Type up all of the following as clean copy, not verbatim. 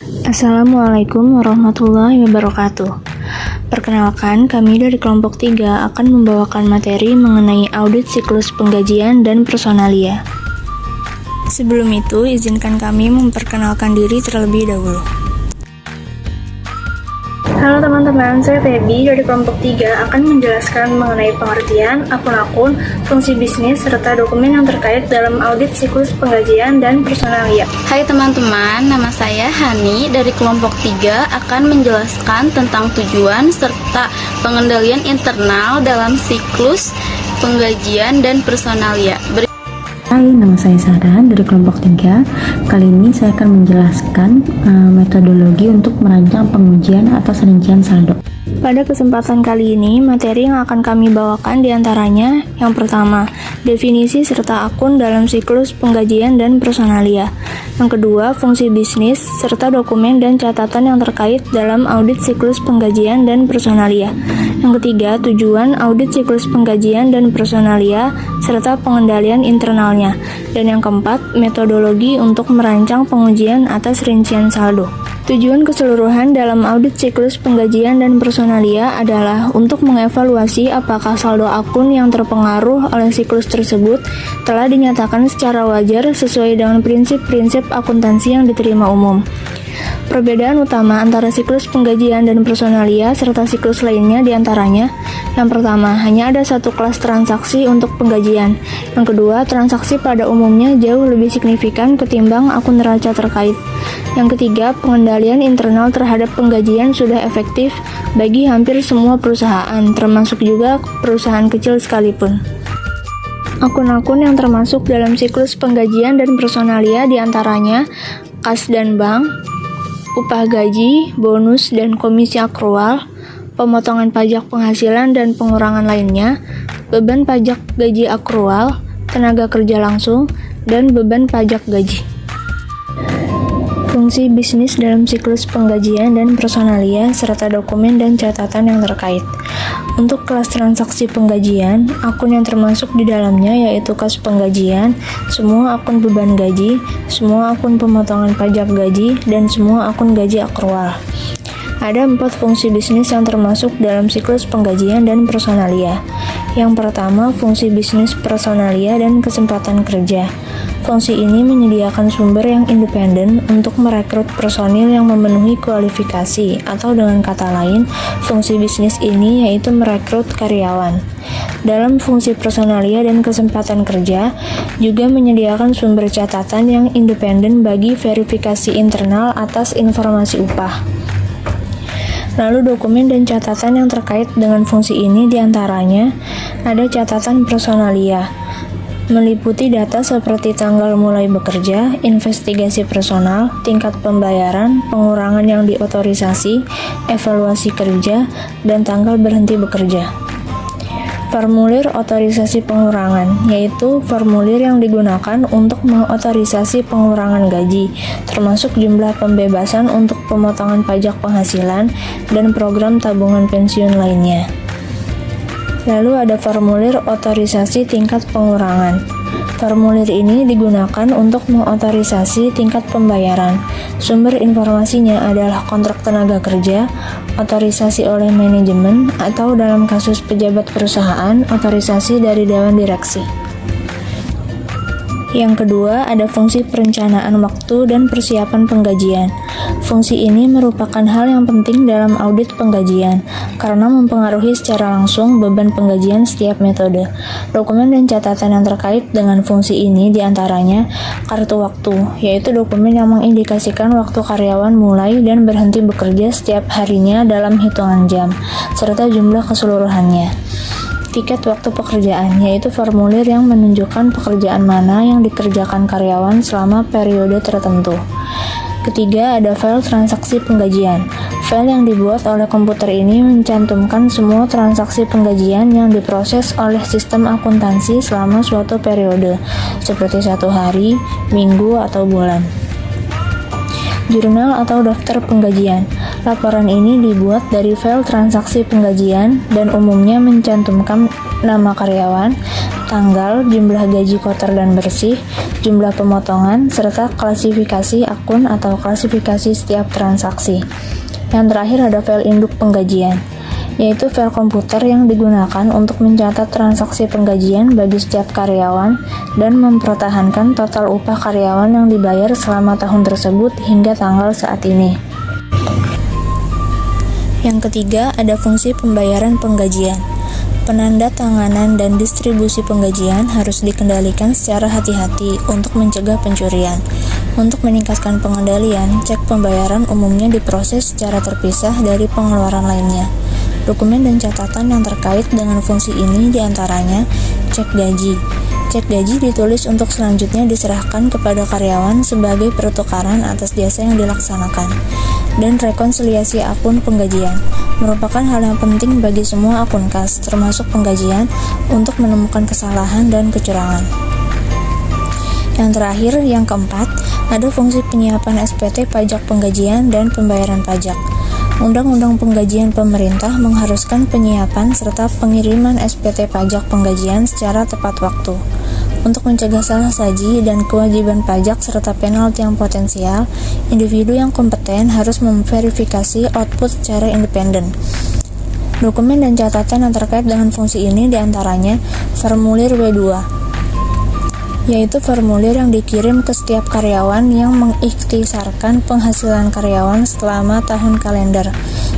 Assalamualaikum warahmatullahi wabarakatuh. Perkenalkan, kami dari kelompok 3 akan membawakan materi mengenai audit siklus penggajian dan personalia. Sebelum itu, izinkan kami memperkenalkan diri terlebih dahulu. Halo teman-teman, saya Feby dari kelompok 3 akan menjelaskan mengenai pengertian, akun-akun, fungsi bisnis, serta dokumen yang terkait dalam audit siklus penggajian dan personalia. Hai teman-teman, nama saya Hani dari kelompok 3 akan menjelaskan tentang tujuan serta pengendalian internal dalam siklus penggajian dan personalia. Hai, nama saya Sarah dari kelompok 3. Kali ini saya akan menjelaskan metodologi untuk merancang pengujian atas rincian saldo. Pada kesempatan kali ini, materi yang akan kami bawakan diantaranya yang pertama, definisi serta akun dalam siklus penggajian dan personalia. Yang kedua, fungsi bisnis serta dokumen dan catatan yang terkait dalam audit siklus penggajian dan personalia. Yang ketiga, tujuan audit siklus penggajian dan personalia serta pengendalian internalnya. Dan yang keempat, metodologi untuk merancang pengujian atas rincian saldo. Tujuan keseluruhan dalam audit siklus penggajian dan personalia adalah untuk mengevaluasi apakah saldo akun yang terpengaruh oleh siklus tersebut telah dinyatakan secara wajar sesuai dengan prinsip-prinsip akuntansi yang diterima umum. Perbedaan utama antara siklus penggajian dan personalia serta siklus lainnya diantaranya, yang pertama, hanya ada satu kelas transaksi untuk penggajian. Yang kedua, transaksi pada umumnya jauh lebih signifikan ketimbang akun neraca terkait. Yang ketiga, pengendalian internal terhadap penggajian sudah efektif bagi hampir semua perusahaan, termasuk juga perusahaan kecil sekalipun. Akun-akun yang termasuk dalam siklus penggajian dan personalia diantaranya kas dan bank, upah gaji, bonus dan komisi akrual, pemotongan pajak penghasilan dan pengurangan lainnya, beban pajak gaji akrual, tenaga kerja langsung, dan beban pajak gaji. Fungsi bisnis dalam siklus penggajian dan personalia serta dokumen dan catatan yang terkait. Untuk kelas transaksi penggajian, akun yang termasuk di dalamnya yaitu kas penggajian, semua akun beban gaji, semua akun pemotongan pajak gaji, dan semua akun gaji akrual. Ada 4 fungsi bisnis yang termasuk dalam siklus penggajian dan personalia. Yang pertama, fungsi bisnis personalia dan kesempatan kerja. Fungsi ini menyediakan sumber yang independen untuk merekrut personil yang memenuhi kualifikasi, atau dengan kata lain, fungsi bisnis ini yaitu merekrut karyawan. Dalam fungsi personalia dan kesempatan kerja, juga menyediakan sumber catatan yang independen bagi verifikasi internal atas informasi upah. Lalu dokumen dan catatan yang terkait dengan fungsi ini diantaranya ada catatan personalia, meliputi data seperti tanggal mulai bekerja, investigasi personal, tingkat pembayaran, pengurangan yang diotorisasi, evaluasi kerja, dan tanggal berhenti bekerja. Formulir otorisasi pengurangan, yaitu formulir yang digunakan untuk mengotorisasi pengurangan gaji, termasuk jumlah pembebasan untuk pemotongan pajak penghasilan dan program tabungan pensiun lainnya. Lalu ada formulir otorisasi tingkat pengurangan. Formulir ini digunakan untuk mengotorisasi tingkat pembayaran. Sumber informasinya adalah kontrak tenaga kerja, otorisasi oleh manajemen, atau dalam kasus pejabat perusahaan, otorisasi dari dewan direksi. Yang kedua, ada fungsi perencanaan waktu dan persiapan penggajian. Fungsi ini merupakan hal yang penting dalam audit penggajian, karena mempengaruhi secara langsung beban penggajian setiap metode. Dokumen dan catatan yang terkait dengan fungsi ini diantaranya kartu waktu, yaitu dokumen yang mengindikasikan waktu karyawan mulai dan berhenti bekerja setiap harinya dalam hitungan jam, serta jumlah keseluruhannya. Tiket waktu pekerjaan, yaitu formulir yang menunjukkan pekerjaan mana yang dikerjakan karyawan selama periode tertentu. Ketiga, ada file transaksi penggajian. File yang dibuat oleh komputer ini mencantumkan semua transaksi penggajian yang diproses oleh sistem akuntansi selama suatu periode, seperti 1 hari, minggu, atau bulan. Jurnal atau daftar penggajian. Laporan ini dibuat dari file transaksi penggajian dan umumnya mencantumkan nama karyawan, tanggal, jumlah gaji kotor dan bersih, jumlah pemotongan, serta klasifikasi akun atau klasifikasi setiap transaksi. Yang terakhir ada file induk penggajian, yaitu file komputer yang digunakan untuk mencatat transaksi penggajian bagi setiap karyawan dan mempertahankan total upah karyawan yang dibayar selama tahun tersebut hingga tanggal saat ini. Yang ketiga, ada fungsi pembayaran penggajian. Penanda tanganan dan distribusi penggajian harus dikendalikan secara hati-hati untuk mencegah pencurian. Untuk meningkatkan pengendalian, cek pembayaran umumnya diproses secara terpisah dari pengeluaran lainnya. Dokumen dan catatan yang terkait dengan fungsi ini diantaranya cek gaji. Cek gaji ditulis untuk selanjutnya diserahkan kepada karyawan sebagai pertukaran atas jasa yang dilaksanakan. Dan rekonsiliasi akun penggajian merupakan hal yang penting bagi semua akun kas, termasuk penggajian, untuk menemukan kesalahan dan kecurangan. Yang terakhir, yang keempat, ada fungsi penyiapan SPT pajak penggajian dan pembayaran pajak. Undang-Undang Penggajian Pemerintah mengharuskan penyiapan serta pengiriman SPT pajak penggajian secara tepat waktu. Untuk mencegah salah saji dan kewajiban pajak serta penalti yang potensial, individu yang kompeten harus memverifikasi output secara independen. Dokumen dan catatan yang terkait dengan fungsi ini diantaranya formulir W2, yaitu formulir yang dikirim ke setiap karyawan yang mengikhtisarkan penghasilan karyawan selama tahun kalender,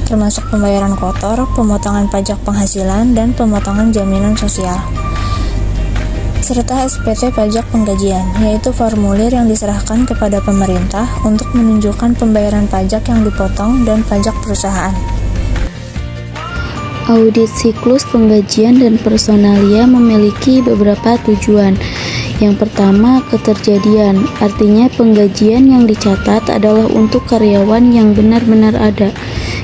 termasuk pembayaran kotor, pemotongan pajak penghasilan, dan pemotongan jaminan sosial. Serta SPT pajak penggajian, yaitu formulir yang diserahkan kepada pemerintah untuk menunjukkan pembayaran pajak yang dipotong dan pajak perusahaan. Audit siklus penggajian dan personalia memiliki beberapa tujuan. Yang pertama, keterjadian, artinya penggajian yang dicatat adalah untuk karyawan yang benar-benar ada.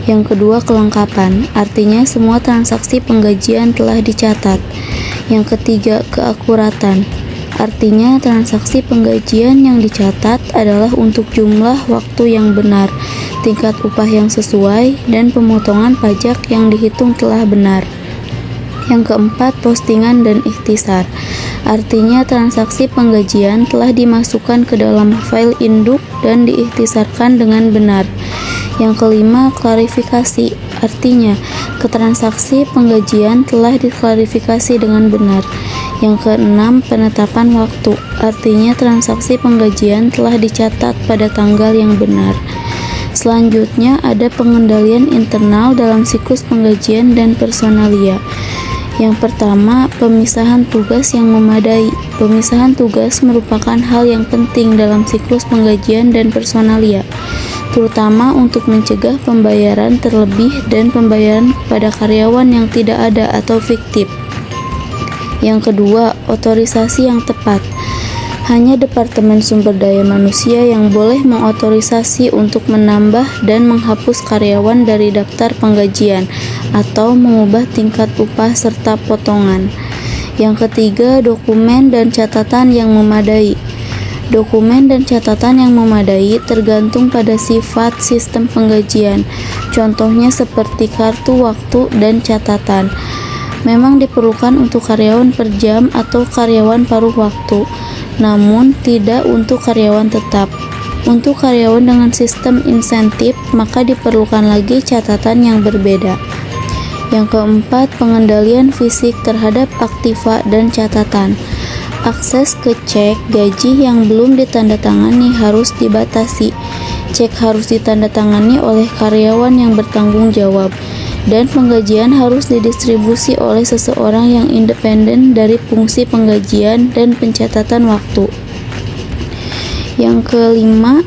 Yang kedua, kelengkapan, artinya semua transaksi penggajian telah dicatat. Yang ketiga, keakuratan, artinya transaksi penggajian yang dicatat adalah untuk jumlah waktu yang benar, tingkat upah yang sesuai, dan pemotongan pajak yang dihitung telah benar. Yang keempat, postingan dan ikhtisar, artinya transaksi penggajian telah dimasukkan ke dalam file induk dan diikhtisarkan dengan benar. Yang kelima, klarifikasi, artinya transaksi penggajian telah diklarifikasi dengan benar. Yang keenam, penetapan waktu, artinya transaksi penggajian telah dicatat pada tanggal yang benar. Selanjutnya ada pengendalian internal dalam siklus penggajian dan personalia. Yang pertama, pemisahan tugas yang memadai. Pemisahan tugas merupakan hal yang penting dalam siklus penggajian dan personalia, terutama untuk mencegah pembayaran terlebih dan pembayaran kepada karyawan yang tidak ada atau fiktif. Yang kedua, otorisasi yang tepat. Hanya Departemen Sumber Daya Manusia yang boleh mengotorisasi untuk menambah dan menghapus karyawan dari daftar penggajian atau mengubah tingkat upah serta potongan. Yang ketiga, dokumen dan catatan yang memadai. Dokumen dan catatan yang memadai tergantung pada sifat sistem penggajian. Contohnya seperti kartu waktu dan catatan. Memang diperlukan untuk karyawan per jam atau karyawan paruh waktu, namun tidak untuk karyawan tetap. Untuk karyawan dengan sistem insentif, maka diperlukan lagi catatan yang berbeda. Yang keempat, pengendalian fisik terhadap aktiva dan catatan. Akses ke cek gaji yang belum ditandatangani harus dibatasi. Cek harus ditandatangani oleh karyawan yang bertanggung jawab, dan penggajian harus didistribusi oleh seseorang yang independen dari fungsi penggajian dan pencatatan waktu. Yang kelima,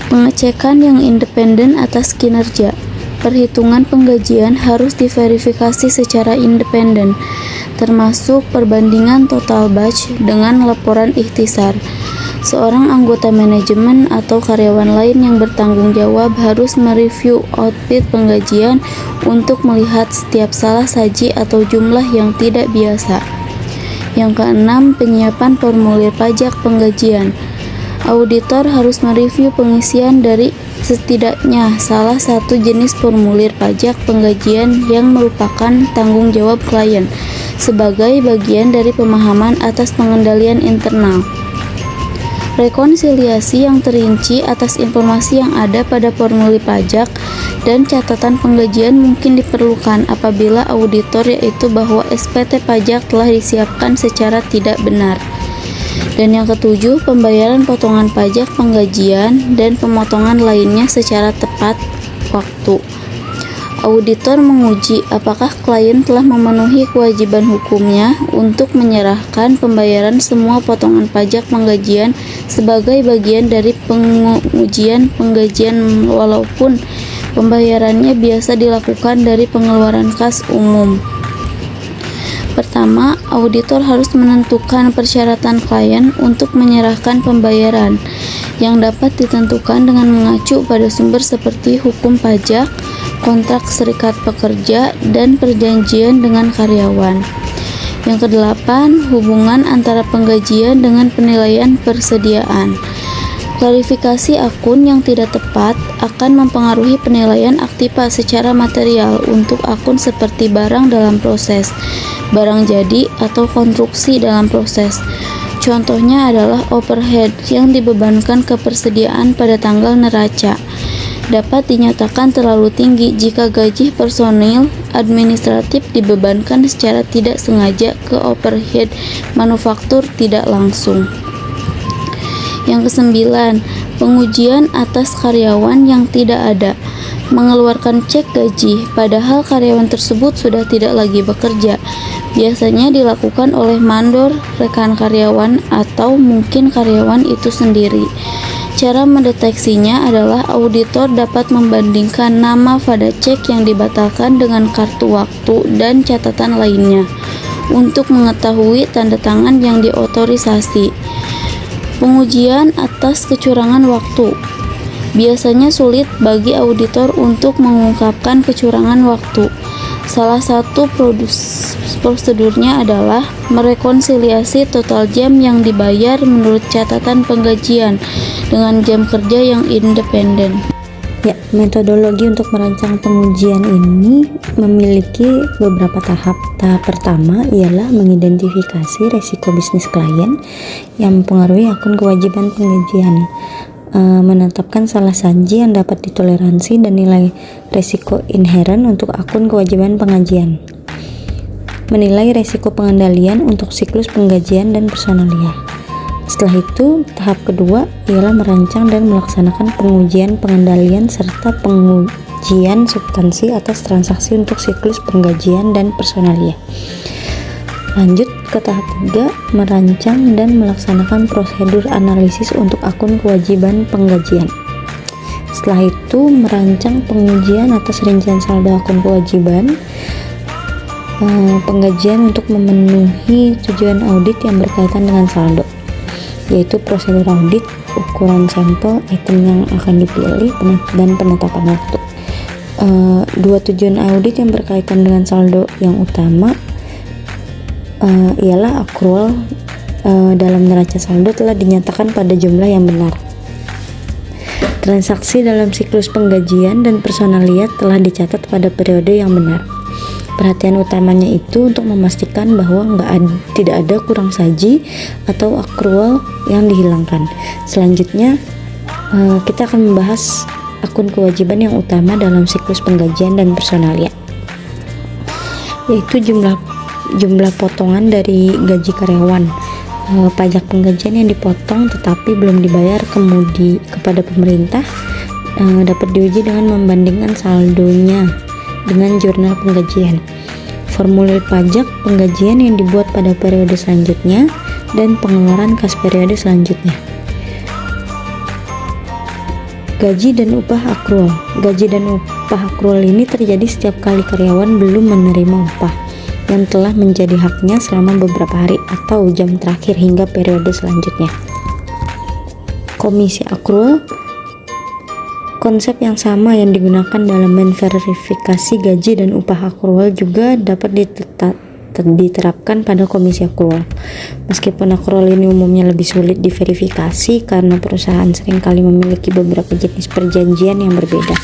pengecekan yang independen atas kinerja. Perhitungan penggajian harus diverifikasi secara independen, termasuk perbandingan total batch dengan laporan ikhtisar. Seorang anggota manajemen atau karyawan lain yang bertanggung jawab harus mereview output penggajian untuk melihat setiap salah saji atau jumlah yang tidak biasa. Yang keenam, penyiapan formulir pajak penggajian. Auditor harus mereview pengisian dari setidaknya salah satu jenis formulir pajak penggajian yang merupakan tanggung jawab klien sebagai bagian dari pemahaman atas pengendalian internal. Rekonsiliasi yang terinci atas informasi yang ada pada formulir pajak dan catatan penggajian mungkin diperlukan apabila auditor yaitu bahwa SPT pajak telah disiapkan secara tidak benar. Dan yang ketujuh, pembayaran potongan pajak penggajian dan pemotongan lainnya secara tepat waktu. Auditor menguji apakah klien telah memenuhi kewajiban hukumnya untuk menyerahkan pembayaran semua potongan pajak penggajian sebagai bagian dari pengujian penggajian walaupun pembayarannya biasa dilakukan dari pengeluaran kas umum. Pertama, auditor harus menentukan persyaratan klien untuk menyerahkan pembayaran yang dapat ditentukan dengan mengacu pada sumber seperti hukum pajak, kontrak serikat pekerja, dan perjanjian dengan karyawan. Yang kedelapan, hubungan antara penggajian dengan penilaian persediaan. Klarifikasi akun yang tidak tepat akan mempengaruhi penilaian aktiva secara material untuk akun seperti barang dalam proses, barang jadi, atau konstruksi dalam proses. Contohnya adalah overhead yang dibebankan ke persediaan pada tanggal neraca. Dapat dinyatakan terlalu tinggi jika gaji personil administratif dibebankan secara tidak sengaja ke overhead manufaktur tidak langsung. Yang kesembilan, pengujian atas karyawan yang tidak ada. Mengeluarkan cek gaji, padahal karyawan tersebut sudah tidak lagi bekerja. Biasanya dilakukan oleh mandor, rekan karyawan, atau mungkin karyawan itu sendiri. Cara mendeteksinya adalah auditor dapat membandingkan nama pada cek yang dibatalkan dengan kartu waktu dan catatan lainnya untuk mengetahui tanda tangan yang diotorisasi. Pengujian atas kecurangan waktu. Biasanya sulit bagi auditor untuk mengungkapkan kecurangan waktu. Salah satu prosedurnya adalah merekonsiliasi total jam yang dibayar menurut catatan penggajian dengan jam kerja yang independen. Ya, metodologi untuk merancang pengujian ini memiliki beberapa tahap. Tahap pertama ialah mengidentifikasi resiko bisnis klien yang mempengaruhi akun kewajiban penggajian, menetapkan salah saji yang dapat ditoleransi dan nilai resiko inheren untuk akun kewajiban penggajian, menilai resiko pengendalian untuk siklus penggajian dan personalia. Setelah itu, tahap kedua ialah merancang dan melaksanakan pengujian pengendalian serta pengujian substansi atas transaksi untuk siklus penggajian dan personalia. Lanjut ke tahap 3, merancang dan melaksanakan prosedur analisis untuk akun kewajiban penggajian. Setelah itu, merancang pengujian atas rincian saldo akun kewajiban penggajian untuk memenuhi tujuan audit yang berkaitan dengan saldo, yaitu prosedur audit, ukuran sampel, item yang akan dipilih, dan penetapan waktu. Dua tujuan audit yang berkaitan dengan saldo yang utama ialah accrual dalam neraca saldo telah dinyatakan pada jumlah yang benar. Transaksi dalam siklus penggajian dan personalia telah dicatat pada periode yang benar. Perhatian utamanya itu untuk memastikan bahwa tidak ada kurang saji atau accrual yang dihilangkan. Selanjutnya, kita akan membahas akun kewajiban yang utama dalam siklus penggajian dan personalia, yaitu jumlah potongan dari gaji karyawan, pajak penggajian yang dipotong tetapi belum dibayar kepada pemerintah dapat diuji dengan membandingkan saldonya dengan jurnal penggajian, formulir pajak penggajian yang dibuat pada periode selanjutnya, dan pengeluaran kas periode selanjutnya. Gaji dan upah akrual. Gaji dan upah akrual ini terjadi setiap kali karyawan belum menerima upah yang telah menjadi haknya selama beberapa hari atau jam terakhir hingga periode selanjutnya. Komisi akrual. Konsep yang sama yang digunakan dalam memverifikasi gaji dan upah akrual juga dapat diterapkan pada komisi akrual. Meskipun akrual ini umumnya lebih sulit diverifikasi karena perusahaan seringkali memiliki beberapa jenis perjanjian yang berbeda.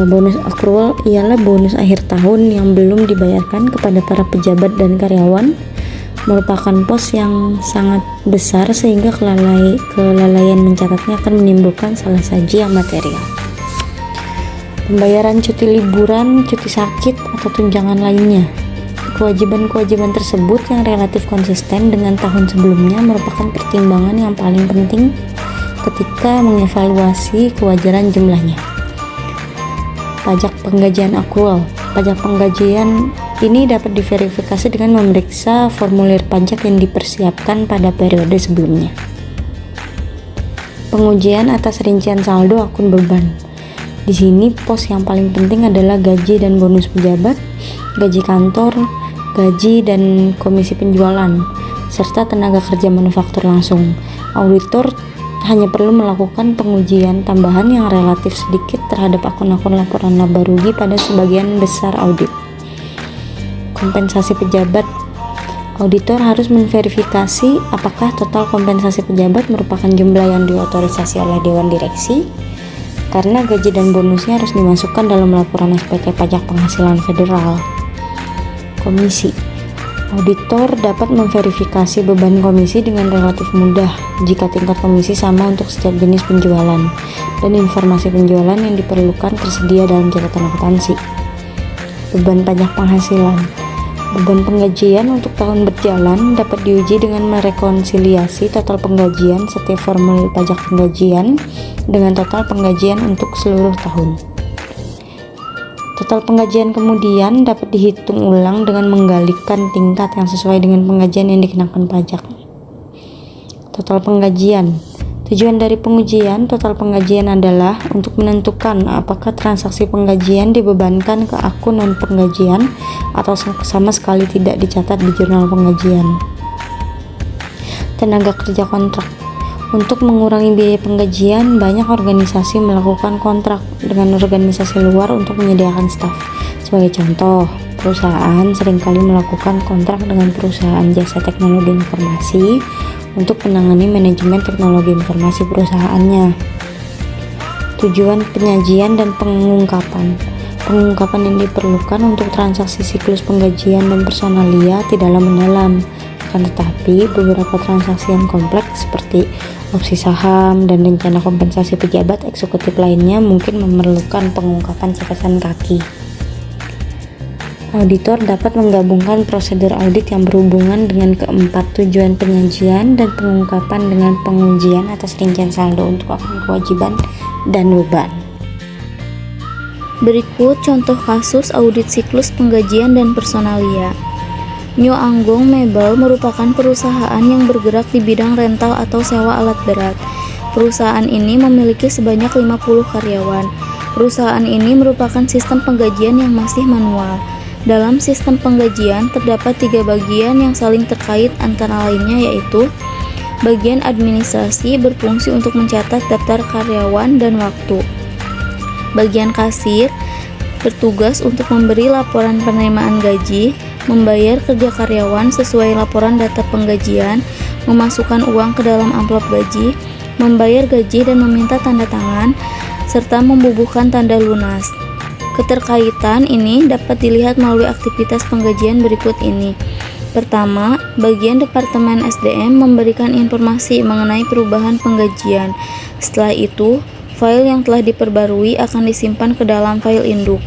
Bonus akrual ialah bonus akhir tahun yang belum dibayarkan kepada para pejabat dan karyawan, merupakan pos yang sangat besar sehingga kelalaian mencatatnya akan menimbulkan salah saji yang material. Pembayaran cuti liburan, cuti sakit, atau tunjangan lainnya. Kewajiban-kewajiban tersebut yang relatif konsisten dengan tahun sebelumnya merupakan pertimbangan yang paling penting ketika mengevaluasi kewajaran jumlahnya. Pajak penggajian akrual. Pajak penggajian ini dapat diverifikasi dengan memeriksa formulir pajak yang dipersiapkan pada periode sebelumnya. Pengujian atas rincian saldo akun beban. Di sini pos yang paling penting adalah gaji dan bonus pejabat, gaji kantor, gaji dan komisi penjualan, serta tenaga kerja manufaktur langsung. Auditor hanya perlu melakukan pengujian tambahan yang relatif sedikit terhadap akun-akun laporan laba rugi pada sebagian besar audit. Kompensasi pejabat. Auditor harus memverifikasi apakah total kompensasi pejabat merupakan jumlah yang diotorisasi oleh Dewan Direksi, karena gaji dan bonusnya harus dimasukkan dalam laporan SPT Pajak Penghasilan Federal. Komisi. Auditor dapat memverifikasi beban komisi dengan relatif mudah jika tingkat komisi sama untuk setiap jenis penjualan dan informasi penjualan yang diperlukan tersedia dalam catatan akuntansi. Beban pajak penghasilan. Beban penggajian untuk tahun berjalan dapat diuji dengan merekonsiliasi total penggajian setiap formulir pajak penggajian dengan total penggajian untuk seluruh tahun. Total penggajian kemudian dapat dihitung ulang dengan menggalikan tingkat yang sesuai dengan penggajian yang dikenakan pajak. Total penggajian. Tujuan dari pengujian total penggajian adalah untuk menentukan apakah transaksi penggajian dibebankan ke akun non penggajian atau sama sekali tidak dicatat di jurnal penggajian. Tenaga kerja kontrak. Untuk mengurangi biaya penggajian, banyak organisasi melakukan kontrak dengan organisasi luar untuk menyediakan staf. Sebagai contoh, perusahaan seringkali melakukan kontrak dengan perusahaan jasa teknologi informasi untuk menangani manajemen teknologi informasi perusahaannya. Tujuan penyajian dan pengungkapan. Pengungkapan yang diperlukan untuk transaksi siklus penggajian dan personalia tidaklah mendalam, akan tetapi beberapa transaksi yang kompleks seperti opsi saham dan rencana kompensasi pejabat eksekutif lainnya mungkin memerlukan pengungkapan catatan kaki. Auditor dapat menggabungkan prosedur audit yang berhubungan dengan keempat tujuan penyajian dan pengungkapan dengan pengujian atas rincian saldo untuk akun kewajiban dan beban. Berikut contoh kasus audit siklus penggajian dan personalia. New Anggong Mebel merupakan perusahaan yang bergerak di bidang rental atau sewa alat berat. Perusahaan ini memiliki sebanyak 50 karyawan. Perusahaan ini merupakan sistem penggajian yang masih manual. Dalam sistem penggajian terdapat 3 bagian yang saling terkait, antara lainnya yaitu bagian administrasi berfungsi untuk mencatat daftar karyawan dan waktu. Bagian kasir bertugas untuk memberi laporan penerimaan gaji, membayar kerja karyawan sesuai laporan data penggajian, memasukkan uang ke dalam amplop gaji, membayar gaji dan meminta tanda tangan, serta membubuhkan tanda lunas. Keterkaitan ini dapat dilihat melalui aktivitas penggajian berikut ini. Pertama, bagian Departemen SDM memberikan informasi mengenai perubahan penggajian. Setelah itu, file yang telah diperbarui akan disimpan ke dalam file induk.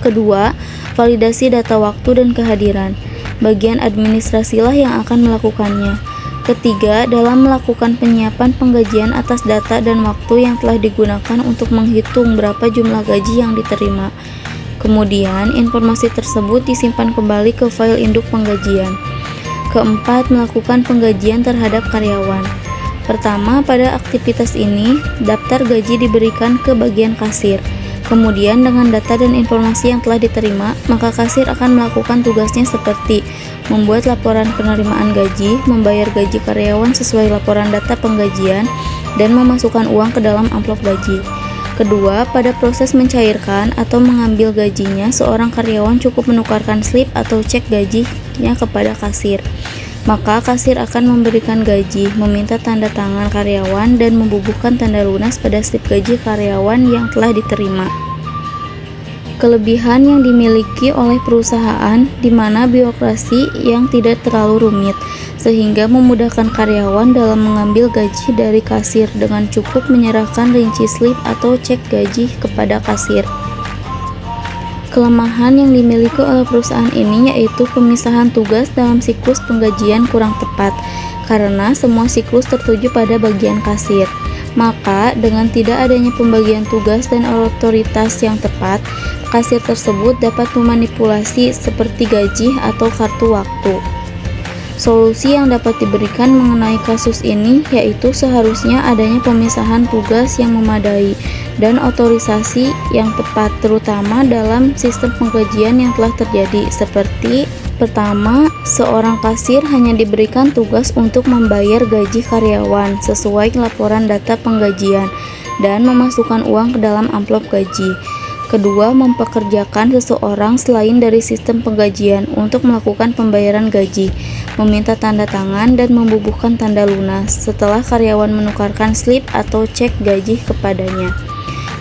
Kedua, validasi data waktu dan kehadiran. Bagian administrasilah yang akan melakukannya. Ketiga, dalam melakukan penyiapan penggajian atas data dan waktu yang telah digunakan untuk menghitung berapa jumlah gaji yang diterima. Kemudian, informasi tersebut disimpan kembali ke file induk penggajian. Keempat, melakukan penggajian terhadap karyawan. Pertama, pada aktivitas ini, daftar gaji diberikan ke bagian kasir. Kemudian, dengan data dan informasi yang telah diterima, maka kasir akan melakukan tugasnya seperti membuat laporan penerimaan gaji, membayar gaji karyawan sesuai laporan data penggajian, dan memasukkan uang ke dalam amplop gaji. Kedua, pada proses mencairkan atau mengambil gajinya, seorang karyawan cukup menukarkan slip atau cek gajinya kepada kasir. Maka kasir akan memberikan gaji, meminta tanda tangan karyawan, dan membubuhkan tanda lunas pada slip gaji karyawan yang telah diterima. Kelebihan yang dimiliki oleh perusahaan di mana birokrasi yang tidak terlalu rumit, sehingga memudahkan karyawan dalam mengambil gaji dari kasir dengan cukup menyerahkan rinci slip atau cek gaji kepada kasir. Kelemahan yang dimiliki oleh perusahaan ini yaitu pemisahan tugas dalam siklus penggajian kurang tepat, karena semua siklus tertuju pada bagian kasir. Maka, dengan tidak adanya pembagian tugas dan otoritas yang tepat, kasir tersebut dapat memanipulasi seperti gaji atau kartu waktu. Solusi yang dapat diberikan mengenai kasus ini yaitu seharusnya adanya pemisahan tugas yang memadai dan otorisasi yang tepat, terutama dalam sistem penggajian yang telah terjadi, seperti pertama, seorang kasir hanya diberikan tugas untuk membayar gaji karyawan sesuai laporan data penggajian dan memasukkan uang ke dalam amplop gaji. Kedua, mempekerjakan seseorang selain dari sistem penggajian untuk melakukan pembayaran gaji, meminta tanda tangan dan membubuhkan tanda lunas setelah karyawan menukarkan slip atau cek gaji kepadanya.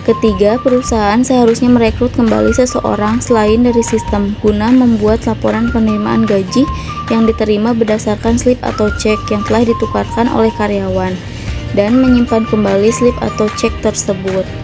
Ketiga, perusahaan seharusnya merekrut kembali seseorang selain dari sistem guna membuat laporan penerimaan gaji yang diterima berdasarkan slip atau cek yang telah ditukarkan oleh karyawan dan menyimpan kembali slip atau cek tersebut.